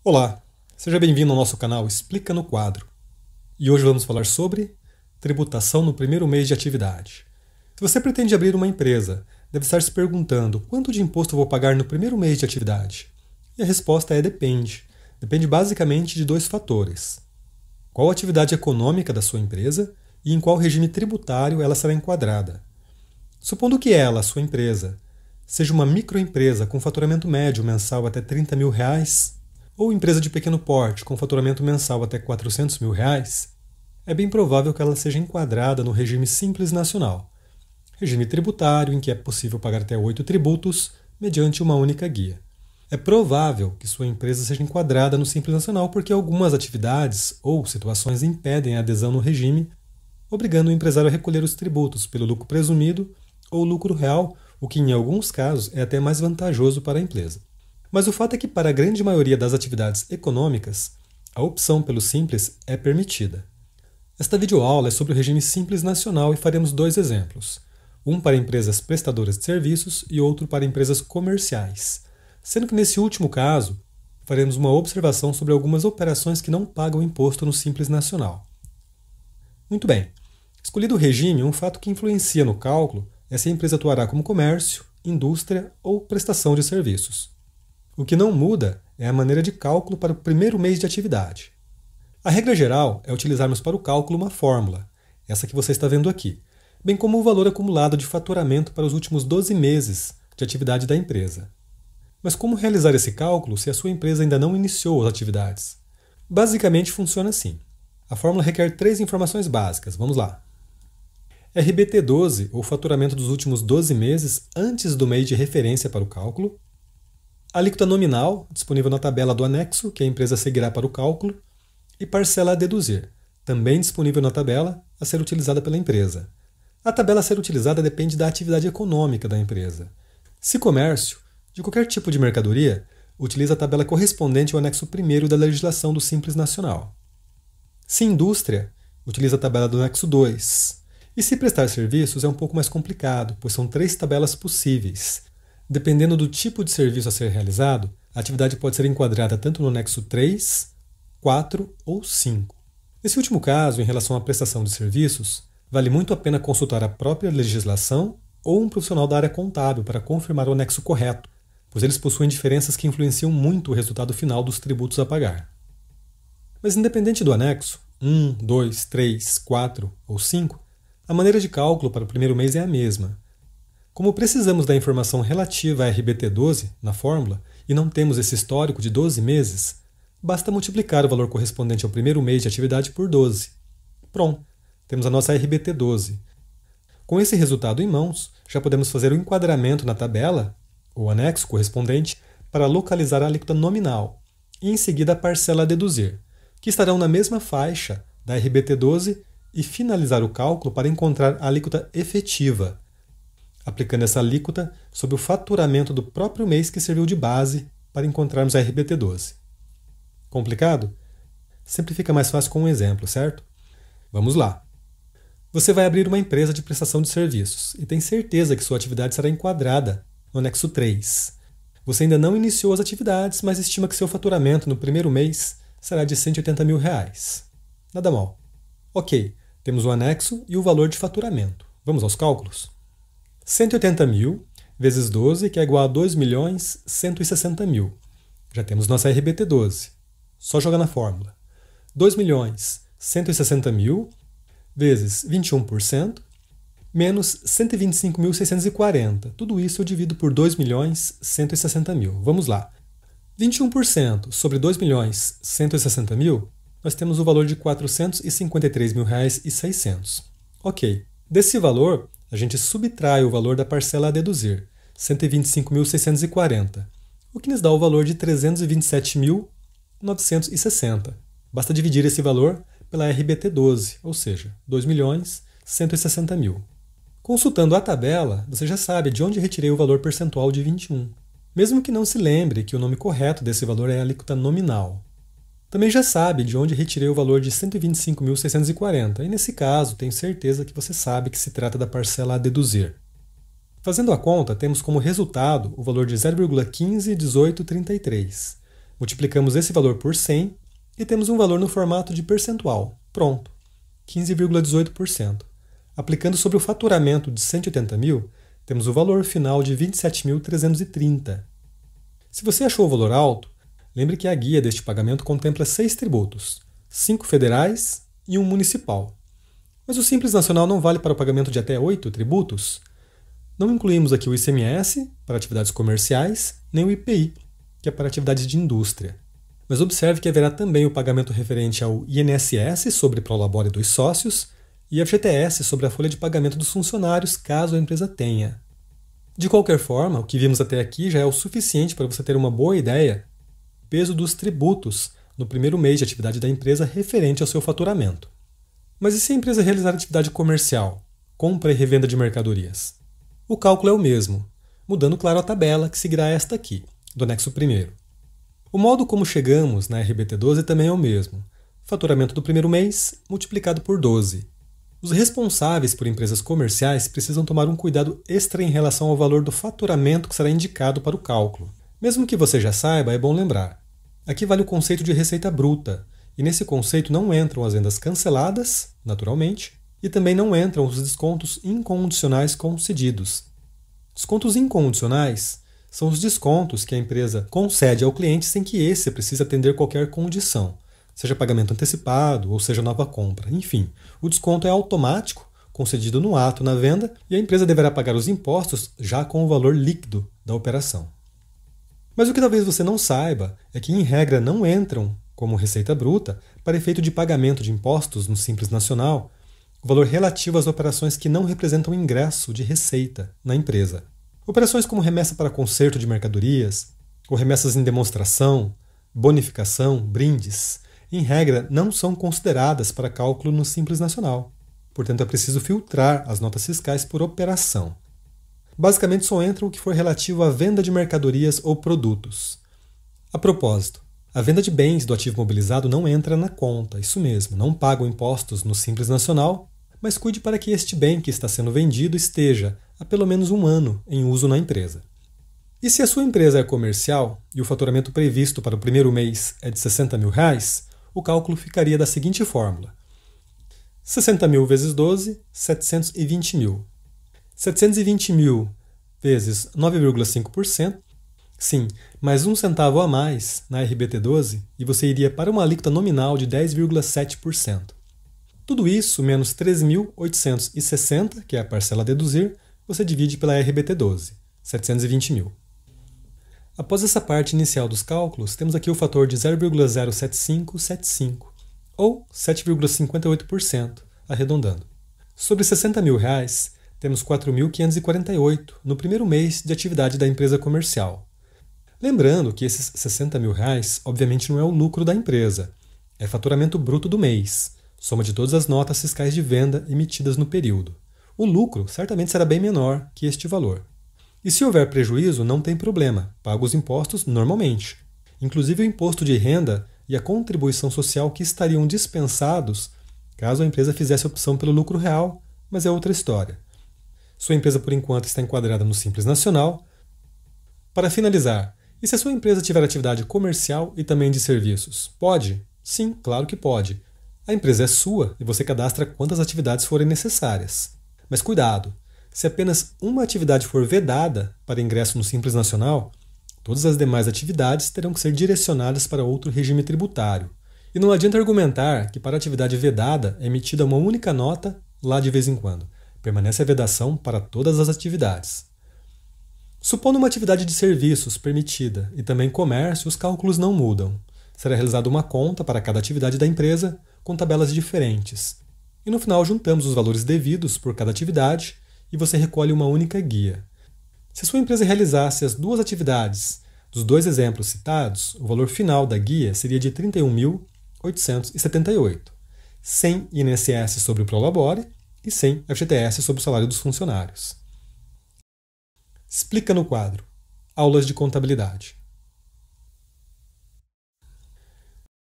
Olá, seja bem-vindo ao nosso canal Explica no Quadro. E hoje vamos falar sobre tributação no primeiro mês de atividade. Se você pretende abrir uma empresa, deve estar se perguntando quanto de imposto vou pagar no primeiro mês de atividade. E a resposta é depende. Depende basicamente de dois fatores: qual a atividade econômica da sua empresa e em qual regime tributário ela será enquadrada. Supondo que ela, sua empresa, seja uma microempresa com faturamento médio mensal até R$ 30 mil, ou empresa de pequeno porte com faturamento mensal até R$ 400 mil, é bem provável que ela seja enquadrada no regime Simples Nacional, regime tributário em que é possível pagar até 8 tributos mediante uma única guia. É provável que sua empresa seja enquadrada no Simples Nacional porque algumas atividades ou situações impedem a adesão no regime, obrigando o empresário a recolher os tributos pelo lucro presumido ou lucro real, o que em alguns casos é até mais vantajoso para a empresa. Mas o fato é que para a grande maioria das atividades econômicas, a opção pelo Simples é permitida. Esta videoaula é sobre o regime Simples Nacional e faremos dois exemplos, um para empresas prestadoras de serviços e outro para empresas comerciais, sendo que nesse último caso, faremos uma observação sobre algumas operações que não pagam imposto no Simples Nacional. Muito bem, escolhido o regime, um fato que influencia no cálculo é se a empresa atuará como comércio, indústria ou prestação de serviços. O que não muda é a maneira de cálculo para o primeiro mês de atividade. A regra geral é utilizarmos para o cálculo uma fórmula, essa que você está vendo aqui, bem como o valor acumulado de faturamento para os últimos 12 meses de atividade da empresa. Mas como realizar esse cálculo se a sua empresa ainda não iniciou as atividades? Basicamente funciona assim. A fórmula requer 3 informações básicas. Vamos lá. RBT12, ou faturamento dos últimos 12 meses antes do mês de referência para o cálculo. Alíquota nominal, disponível na tabela do anexo, que a empresa seguirá para o cálculo. E parcela a deduzir, também disponível na tabela, a ser utilizada pela empresa. A tabela a ser utilizada depende da atividade econômica da empresa. Se comércio, de qualquer tipo de mercadoria, utiliza a tabela correspondente ao anexo 1º da legislação do Simples Nacional. Se indústria, utiliza a tabela do anexo 2. E se prestar serviços é um pouco mais complicado, pois são 3 tabelas possíveis. Dependendo do tipo de serviço a ser realizado, a atividade pode ser enquadrada tanto no anexo 3, 4 ou 5. Nesse último caso, em relação à prestação de serviços, vale muito a pena consultar a própria legislação ou um profissional da área contábil para confirmar o anexo correto, pois eles possuem diferenças que influenciam muito o resultado final dos tributos a pagar. Mas independente do anexo, 1, 2, 3, 4 ou 5, a maneira de cálculo para o primeiro mês é a mesma. Como precisamos da informação relativa à RBT12 na fórmula e não temos esse histórico de 12 meses, basta multiplicar o valor correspondente ao primeiro mês de atividade por 12. Pronto, temos a nossa RBT12. Com esse resultado em mãos, já podemos fazer o enquadramento na tabela, ou anexo correspondente, para localizar a alíquota nominal e em seguida a parcela a deduzir, que estarão na mesma faixa da RBT12 e finalizar o cálculo para encontrar a alíquota efetiva, aplicando essa alíquota sobre o faturamento do próprio mês que serviu de base para encontrarmos a RBT12. Complicado? Sempre fica mais fácil com um exemplo, certo? Vamos lá. Você vai abrir uma empresa de prestação de serviços e tem certeza que sua atividade será enquadrada no anexo 3. Você ainda não iniciou as atividades, mas estima que seu faturamento no primeiro mês será de R$ 180 mil. Nada mal. Ok, temos o anexo e o valor de faturamento. Vamos aos cálculos? 180 mil vezes 12, que é igual a 2.160.000. Já temos nossa RBT12. Só jogar na fórmula. 2.160.000 vezes 21% menos 125.640. Tudo isso eu divido por 2.160.000. Vamos lá. 21% sobre 2.160.000, nós temos o valor de R$ 453.600. Ok. Desse valor, a gente subtrai o valor da parcela a deduzir, 125.640, o que nos dá o valor de 327.960. Basta dividir esse valor pela RBT12, ou seja, 2.160.000. Consultando a tabela, você já sabe de onde retirei o valor percentual de 21, mesmo que não se lembre que o nome correto desse valor é a alíquota nominal. Também já sabe de onde retirei o valor de 125.640, e nesse caso tenho certeza que você sabe que se trata da parcela a deduzir. Fazendo a conta, temos como resultado o valor de 0,151833, Multiplicamos esse valor por 100 e temos um valor no formato de percentual. Pronto, 15,18%. Aplicando sobre o faturamento de 180 mil, temos o valor final de 27.330. Se você achou o valor alto, lembre que a guia deste pagamento contempla 6 tributos, 5 federais e 1 municipal. Mas o Simples Nacional não vale para o pagamento de até 8 tributos? Não incluímos aqui o ICMS para atividades comerciais, nem o IPI, que é para atividades de indústria. Mas observe que haverá também o pagamento referente ao INSS sobre Prolabore dos sócios e FGTS sobre a folha de pagamento dos funcionários, caso a empresa tenha. De qualquer forma, o que vimos até aqui já é o suficiente para você ter uma boa ideia do peso dos tributos no primeiro mês de atividade da empresa referente ao seu faturamento. Mas e se a empresa realizar atividade comercial, compra e revenda de mercadorias? O cálculo é o mesmo, mudando, claro, a tabela que seguirá esta aqui, do anexo 1º. O modo como chegamos na RBT12 também é o mesmo, faturamento do primeiro mês multiplicado por 12. Os responsáveis por empresas comerciais precisam tomar um cuidado extra em relação ao valor do faturamento que será indicado para o cálculo. Mesmo que você já saiba, é bom lembrar. Aqui vale o conceito de receita bruta, e nesse conceito não entram as vendas canceladas, naturalmente, e também não entram os descontos incondicionais concedidos. Descontos incondicionais são os descontos que a empresa concede ao cliente sem que esse precise atender qualquer condição, seja pagamento antecipado ou seja nova compra. Enfim, o desconto é automático, concedido no ato na venda, e a empresa deverá pagar os impostos já com o valor líquido da operação. Mas o que talvez você não saiba é que, em regra, não entram como receita bruta, para efeito de pagamento de impostos no Simples Nacional, o valor relativo às operações que não representam ingresso de receita na empresa. Operações como remessa para conserto de mercadorias, ou remessas em demonstração, bonificação, brindes, em regra, não são consideradas para cálculo no Simples Nacional. Portanto, é preciso filtrar as notas fiscais por operação. Basicamente, só entra o que for relativo à venda de mercadorias ou produtos. A propósito, a venda de bens do ativo mobilizado não entra na conta, isso mesmo, não pagam impostos no Simples Nacional, mas cuide para que este bem que está sendo vendido esteja há pelo menos 1 ano em uso na empresa. E se a sua empresa é comercial e o faturamento previsto para o primeiro mês é de R$60 mil, o cálculo ficaria da seguinte fórmula: 60 mil vezes 12, 720 mil. 720 mil vezes 9,5%, sim, mais 1 centavo a mais na RBT12 e você iria para uma alíquota nominal de 10,7%. Tudo isso menos 3.860, que é a parcela a deduzir, você divide pela RBT12, 720 mil. Após essa parte inicial dos cálculos, temos aqui o fator de 0,07575, ou 7,58%, arredondando. Sobre R$60 mil, temos 4.548 no primeiro mês de atividade da empresa comercial. Lembrando que esses R$60 mil, obviamente, não é o lucro da empresa, é faturamento bruto do mês, soma de todas as notas fiscais de venda emitidas no período. O lucro certamente será bem menor que este valor. E se houver prejuízo, não tem problema, paga os impostos normalmente, inclusive o imposto de renda e a contribuição social que estariam dispensados caso a empresa fizesse opção pelo lucro real, mas é outra história. Sua empresa, por enquanto, está enquadrada no Simples Nacional. Para finalizar, e se a sua empresa tiver atividade comercial e também de serviços? Pode? Sim, claro que pode. A empresa é sua e você cadastra quantas atividades forem necessárias. Mas cuidado! Se apenas uma atividade for vedada para ingresso no Simples Nacional, todas as demais atividades terão que ser direcionadas para outro regime tributário. E não adianta argumentar que para a atividade vedada é emitida uma única nota lá de vez em quando. Permanece a vedação para todas as atividades. Supondo uma atividade de serviços permitida e também comércio, os cálculos não mudam. Será realizada uma conta para cada atividade da empresa com tabelas diferentes. E no final juntamos os valores devidos por cada atividade e você recolhe uma única guia. Se a sua empresa realizasse as 2 atividades dos 2 exemplos citados, o valor final da guia seria de R$ 31.878, sem INSS sobre o Prolabore e sem FGTS sobre o salário dos funcionários. Explica no quadro. Aulas de contabilidade.